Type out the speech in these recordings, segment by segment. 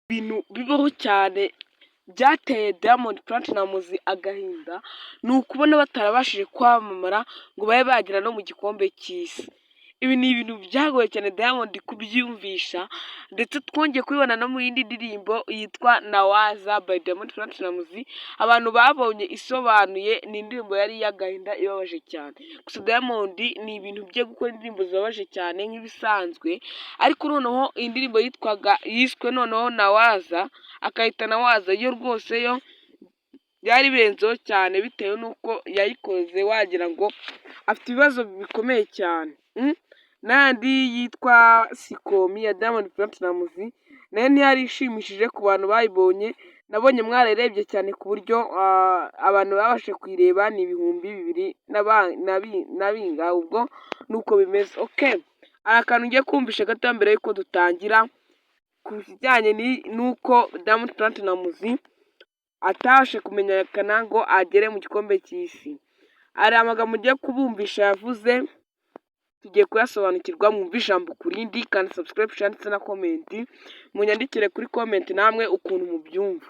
Ibintu bibaho cyane byateye Diamond Platnumz agahinda ni ukubona batarabashije kwamamara ngo babe bagera no mu gikombe cy'isi. Ibi ni ibintu byagoye cyane Diamond kubyiyumvisha, ndetse twongeye kubibona no mu yindi ndirimbo yitwa Nawaza by Diamond Platnumz. Abantu babonye isobanuye, ni indirimbo yari iy'agahinda ibabaje cyane. Gusa Diamond ni ibintu bye gukora indirimbo zibabaje cyane nk'ibisanzwe, ariko noneho indirimbo yiswe noneho Nawaza akayita Nawaza yo rwose yo byari birenzeho cyane, bitewe n'uko yayikoze wagira ngo afite ibibazo bikomeye cyane. N'andi yitwa Sikomi ya Diamond Platnumz nayo ntiyari ishimishije ku bantu bayibonye. Nabonye mwararebye cyane ku buryo abantu babashe kuyireba ni 2,000 na bingahe, ubwo nuko bimeze. Okay, hari akantu ngiye kumvisha gato mbere yuko dutangira ku kijyanye n'uko Diamond Platnumz atabashe kumenyekana ngo agere mu gikombe cy'isi. Hari amagambo ugiye kubumvisha yavuze, tugiye kuyasobanukirwa. Mwumve ijambo ku rindi, kandi subscribe ndetse na comment, munyandikire kuri comment namwe ukuntu mubyumva.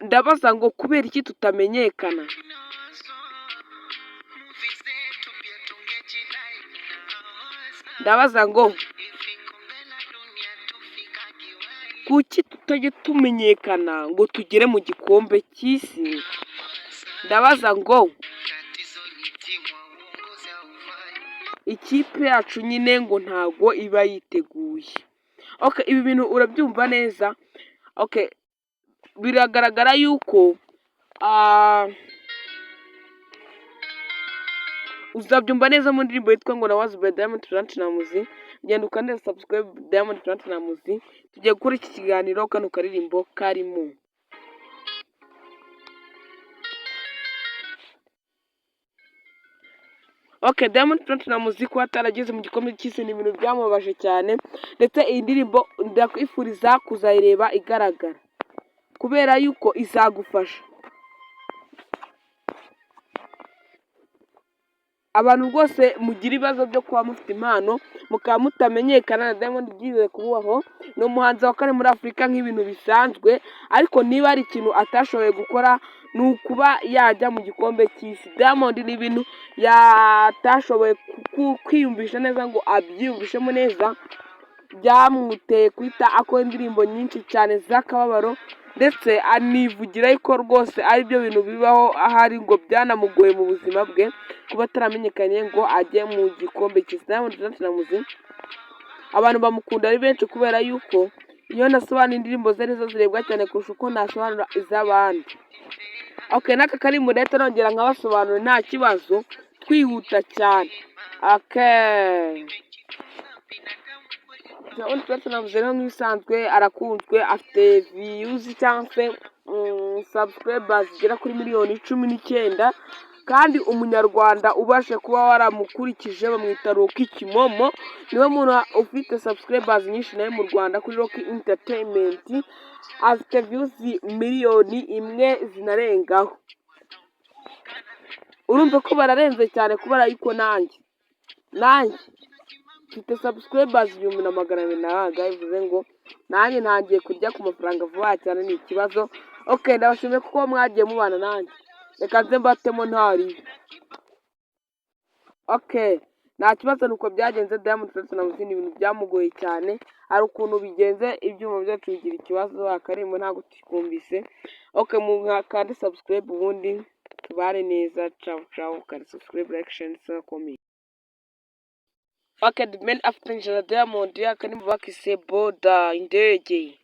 Ndabaza ngo kubera iki tutamenyekana? Ndabaza ngo kuki tutajya tumenyekana ngo tugere mu gikombe cy'isi? Ndabaza ngo ikipe yacu nyine ngo ntago iba yiteguye. Okay, ibi bintu urabyumva neza? Okay, biragaragara yuko uzabyumva neza mu ndirimbo yitwa ngo Nawaza by Diamond Platnumz. Genda ukande subscribe Diamond Platnumz, tugiye gukora iki kiganiro kano karirimbo karimo. Okay, Diamond Platnumz kuba atarageze mu gikombe cy'isi ni ibintu byamubabaje cyane, ndetse iyi ndirimbo ndakwifuriza kuzayireba igaragara, kubera yuko izagufasha. Abantu rwose mugira ibibazo byo kuba mufite impano mukaba mutamenyekana, na Diamond ugiye kubaho ni umuhanzi wa kane muri Afurika nk'ibintu bisanzwe, ariko niba ari ikintu atashoboye gukora ni ukuba yajya mu gikombe cy'isi. Diamond ni ibintu yatashoboye kwiyumvisha neza ngo abyiyumvishemo neza, byamuteye guhita akora indirimbo nyinshi cyane z'akababaro, ndetse anivugira yuko rwose ari byo bintu bibaho ahari, ngo byanamugoye mu buzima bwe kuba ataramenyekanye ngo ajye mu gikombe cy'isi. Diamond Platnumz abantu bamukunda ari benshi kubera yuko iyo nasobanura indirimbo ze nizo zirebwa cyane kurusha uko nasobanura iz'abandi. Okay, n'aka karimbo rero nongera nkabasobanura nta kibazo, twihuta cyane. Okay, Diamond Platnumz rero nk'ibisanzwe arakunzwe, afite views cyangwa se subscribers zigera kuri 19,000,000, kandi umunyarwanda ubashe kuba waramukurikije bamwita Rocky Kimomo, niwe muntu ufite subscribers nyinshi nawe mu Rwanda kuri Rocky Entertainment, afite views 1,000,000 zinarengaho. Urumva ko bararenze cyane, kubera yuko nanjye mfite subscribers 1,200, bivuze ngo nanjye ntangiye kurya ku mafaranga vuba cyane, ni ikibazo. Okay, ndabashimiye kuko mwagiye mubana nanjye, reka nze mbatemo ntaribi. Okay, nta kibazo, nuko byagenze. Diamond Platnumz ni ibintu byamugoye cyane, hari ukuntu bigenze ibyuma byacu bigira ikibazo, akarimbo ntabwo tukumvise. Okay, kandi subscribe ubundi tubare neza. Ciao, kandi subscribe, like, share ndetse na comment. Okay, the man after Diamond akarimbo bakise boda indege.